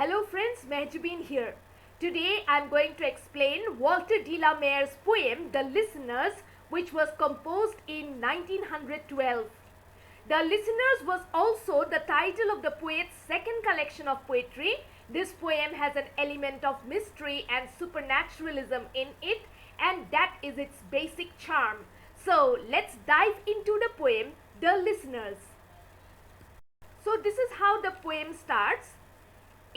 Hello friends, Mehjabeen here. Today I am going to explain Walter de la Mare's poem The Listeners, which was composed in 1912. The Listeners was also the title of the poet's second collection of poetry. This poem has an element of mystery and supernaturalism in it, and that is its basic charm. So let's dive into the poem The Listeners. So this is how the poem starts.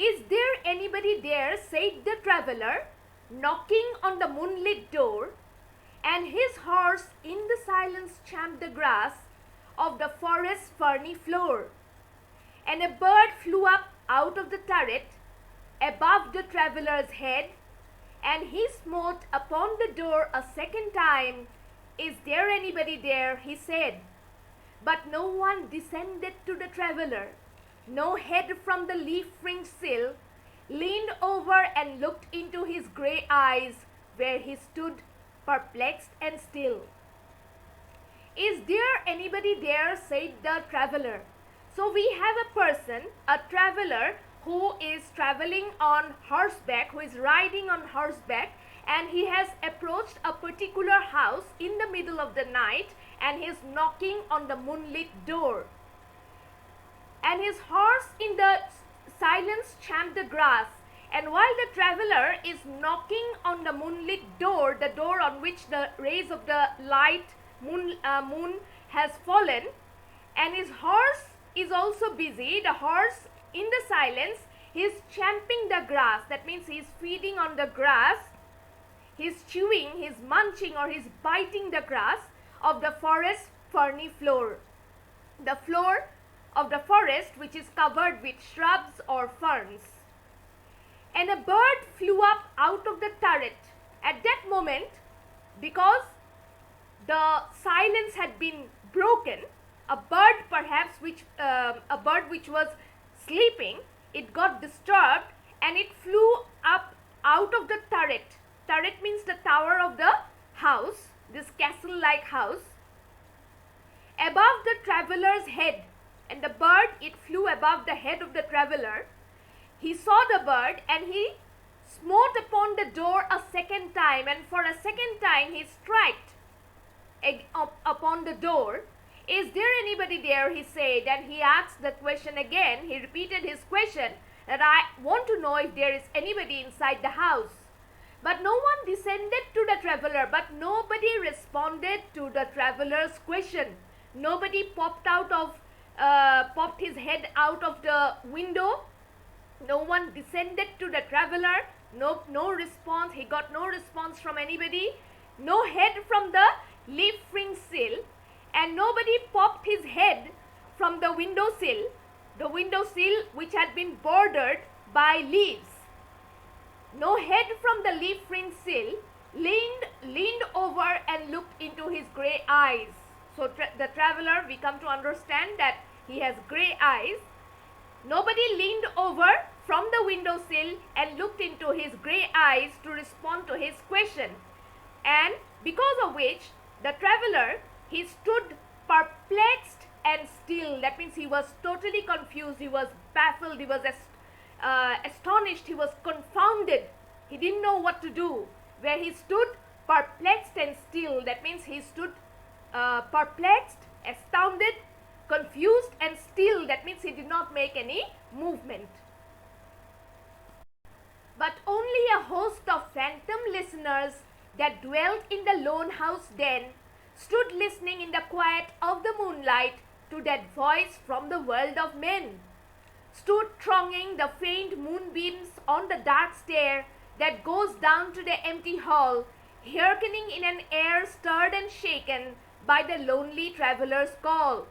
"Is there anybody there?" said the traveler, knocking on the moonlit door, and his horse in the silence champed the grass of the forest's ferny floor. And a bird flew up out of the turret above the traveler's head, and he smote upon the door a second time. "Is there anybody there?" he said. But no one descended to the traveler. No head from the leaf-fringed sill leaned over and looked into his grey eyes, where he stood perplexed and still. "Is there anybody there?" said the traveler. So we have a person, a traveler, who is traveling on horseback, who is riding on horseback, and he has approached a particular house in the middle of the night, and he is knocking on the moonlit door. And his horse in the silence champed the grass. And while the traveler is knocking on the moonlit door, the door on which the rays of the light moon has fallen, and his horse is also busy, the horse in the silence, he is champing the grass. That means he is feeding on the grass, he is chewing, he is munching, or he is biting the grass of the forest ferny floor. The floor of the forest which is covered with shrubs or ferns. And a bird flew up out of the turret. At that moment, because the silence had been broken, a bird perhaps a bird which was sleeping, it got disturbed and it flew up out of the turret. Turret means the tower of the house, this castle-like house, above the traveler's head. And the bird, it flew above the head of the traveler. He saw the bird and he smote upon the door a second time, and for a second time he struck upon the door. "Is there anybody there?" he said, and he asked the question again. He repeated his question, that "I want to know if there is anybody inside the house." But no one descended to the traveler, but nobody responded to the traveler's question. Nobody popped his head out of the window. No one descended to the traveler. No response. He got no response from anybody. No head from the leaf-fringed sill, and nobody popped his head from the windowsill. The windowsill which had been bordered by leaves. No head from the leaf-fringed sill leaned over and looked into his grey eyes. So the traveler, we come to understand that he has grey eyes. Nobody leaned over from the windowsill and looked into his grey eyes to respond to his question. And because of which the traveler, he stood perplexed and still. That means he was totally confused, he was baffled, he was astonished, he was confounded. He didn't know what to do. Where he stood perplexed and still. That means he stood perplexed, astounded, confused and still. That means he did not make any movement. But only a host of phantom listeners that dwelt in the lone house den stood listening in the quiet of the moonlight to that voice from the world of men, stood thronging the faint moonbeams on the dark stair that goes down to the empty hall, hearkening in an air stirred and shaken by the lonely traveler's call.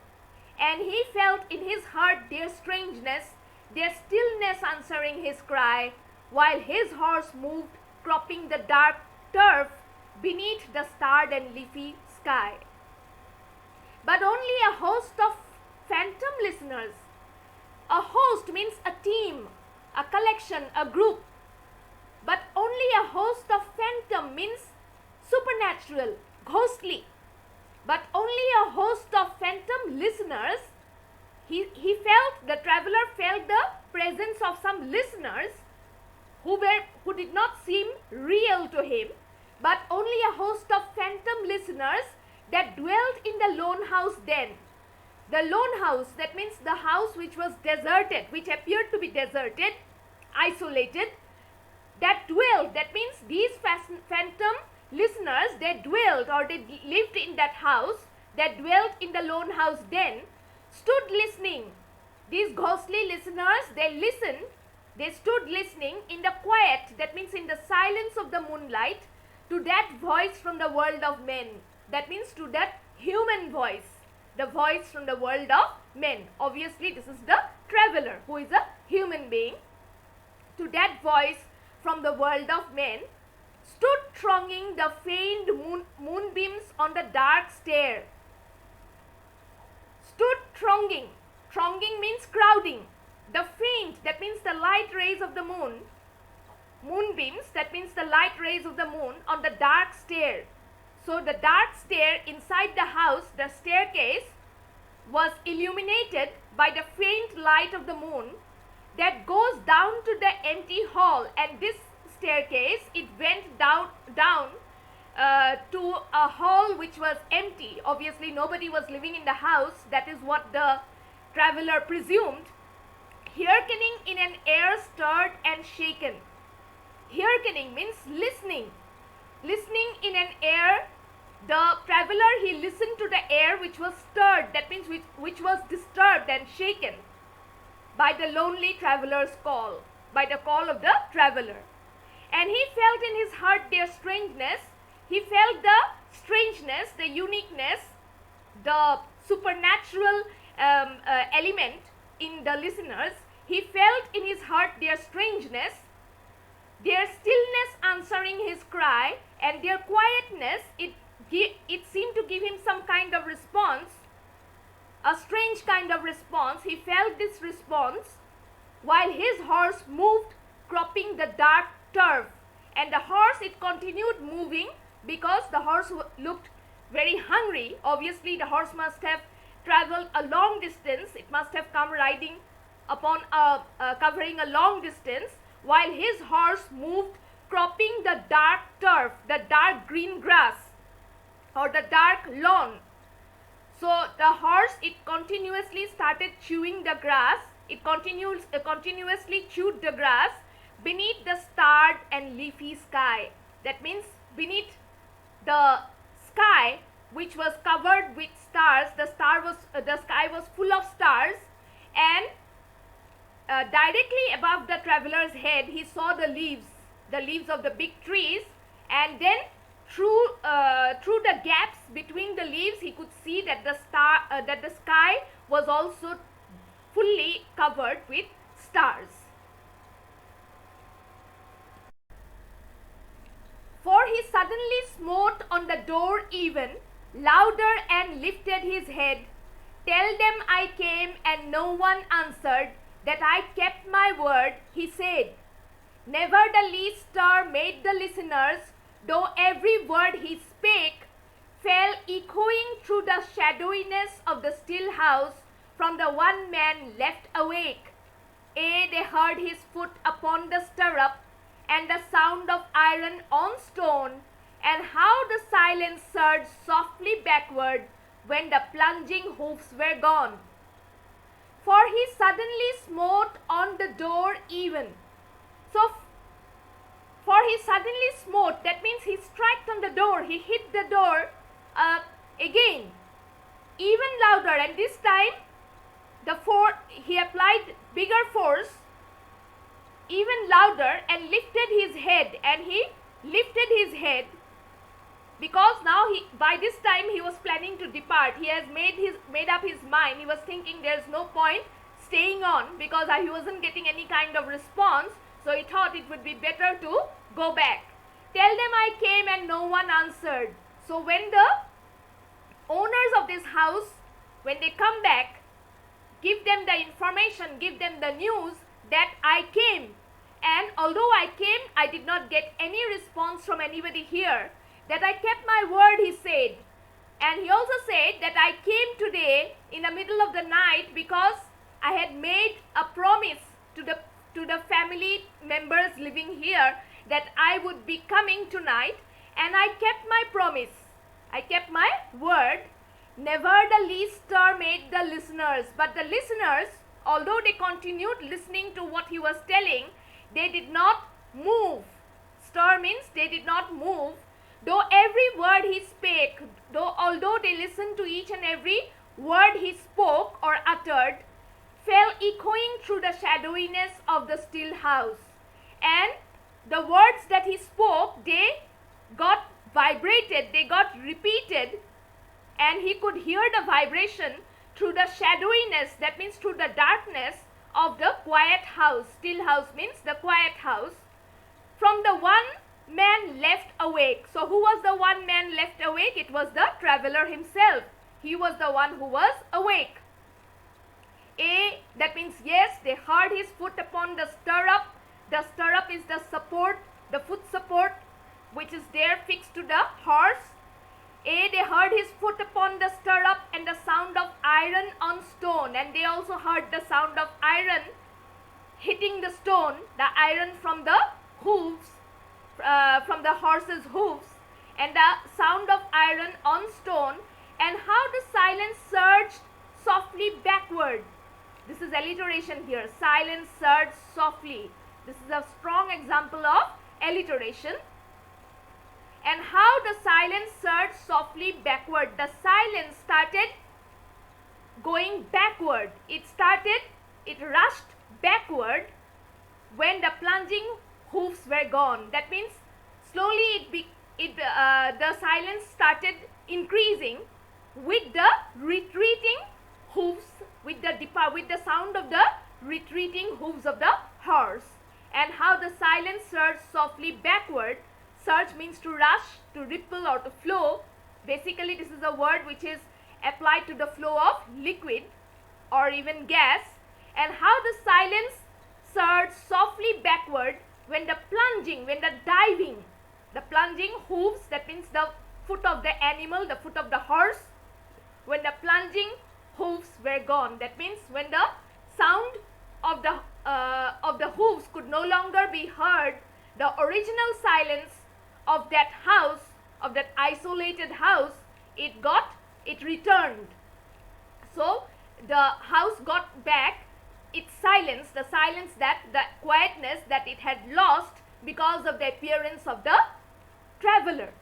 And he felt in his heart their strangeness, their stillness answering his cry, while his horse moved, cropping the dark turf beneath the starred and leafy sky. But only a host of phantom listeners. A host means a team, a collection, a group. But only a host of phantom means supernatural, ghostly. But only a host of phantom listeners. The traveler felt the presence of some listeners who did not seem real to him, but only a host of phantom listeners that dwelt in the lone house then. The lone house, that means the house which was deserted, which appeared to be deserted, isolated, that dwelt, that means these phantom listeners, they dwelt or they lived in that house, that dwelt in the lone house then, stood listening. These ghostly listeners, they stood listening in the quiet, that means in the silence of the moonlight, to that voice from the world of men. That means to that human voice, the voice from the world of men. Obviously, this is the traveler who is a human being. To that voice from the world of men stood thronging the faint moonbeams on the dark stair. Stood thronging. Thronging means crowding. The faint, that means the light rays of the moon. Moonbeams, that means the light rays of the moon on the dark stair. So the dark stair inside the house, the staircase, was illuminated by the faint light of the moon that goes down to the empty hall. And this staircase, it went down to a hall which was empty. Obviously, nobody was living in the house. That is what the traveler presumed. Hearkening in an air stirred and shaken. Hearkening means listening. Listening in an air, the traveler, he listened to the air which was stirred, that means which was disturbed and shaken by the lonely traveler's call, by the call of the traveler. And he felt in his heart their strangeness. He felt the strangeness, the uniqueness, the supernatural element in the listeners. He felt in his heart their strangeness, their stillness answering his cry, and their quietness, it seemed to give him some kind of response, a strange kind of response. He felt this response while his horse moved, cropping the dark turf. And the horse, it continued moving because the horse looked very hungry. Obviously, the horse must have traveled a long distance. It must have come riding upon covering a long distance, while his horse moved, cropping the dark turf, the dark green grass or the dark lawn. So the horse, it continuously started chewing the grass. It continuously chewed the grass beneath the starred and leafy sky. That means beneath the sky which was covered with stars. The sky was full of stars, and directly above the traveler's head, he saw the leaves of the big trees, and then through the gaps between the leaves, he could see that the sky was also fully covered with stars. For he suddenly smote on the door even louder and lifted his head. Tell them I came and no one answered, that I kept my word, he said. Never the least stir made the listeners, though every word he spake fell echoing through the shadowiness of the still house from the one man left awake. They heard his foot upon the stirrup, and the sound of iron on stone, and how the silence surged softly backward when the plunging hoofs were gone. For he suddenly smote on the door even. So, for he suddenly smote, that means he struck on the door, he hit the door again, even louder, and this time he applied bigger force, even louder, and lifted his head. And he lifted his head because now by this time he was planning to depart. He has made up his mind. He was thinking there's no point staying on because he wasn't getting any kind of response. So he thought it would be better to go back. Tell them I came and no one answered. So when the owners of this house, when they come back, give them the information, give them the news that I came. And although I came, I did not get any response from anybody here. That I kept my word, he said. And he also said that I came today in the middle of the night because I had made a promise to the to the family members living here that I would be coming tonight, and I kept my promise. I kept my word. Never the least stir made the listeners, but the listeners, although they continued listening to what he was telling, they did not move. Stir means they did not move, though every word he spake, although they listened to each and every word he spoke or uttered, fell echoing through the shadowiness of the still house. And the words that he spoke, they got vibrated, they got repeated, and he could hear the vibration through the shadowiness, that means through the darkness of the quiet house. Still house means the quiet house. From the one man left awake. So who was the one man left awake? It was the traveler himself. He was the one who was awake. That means yes, they heard his foot upon the stirrup. The stirrup is the support, the foot support, which is there fixed to the horse. They heard his foot upon the stirrup and the sound of iron on stone. And they also heard the sound of iron hitting the stone, the iron from the hooves, from the horse's hooves, and the sound of iron on stone, and how the silence surged softly backward. This is alliteration here. Silence surged softly. This is a strong example of alliteration. And how the silence surged softly backward. The silence started going backward. It rushed backward when the plunging hoofs were gone. That means slowly the silence started increasing with the retreating hoofs, with the sound of the retreating hooves of the horse. And how the silence surged softly backward. Surge means to rush, to ripple, or to flow. Basically, this is a word which is applied to the flow of liquid or even gas. And how the silence surged softly backward when the plunging hooves, that means the foot of the animal, the foot of the horse, when the plunging hooves were gone. That means when the sound of the hooves could no longer be heard, the original silence of that house, of that isolated house, it returned. So the house got back its silence, the quietness that it had lost because of the appearance of the traveler.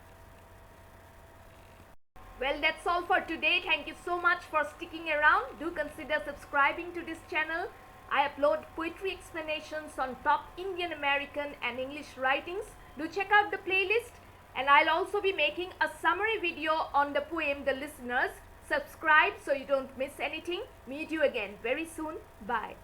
Well, that's all for today. Thank you so much for sticking around. Do consider subscribing to this channel. I upload poetry explanations on top Indian American and English writings. Do check out the playlist, and I'll also be making a summary video on the poem The Listeners. Subscribe so you don't miss anything. Meet you again very soon. Bye.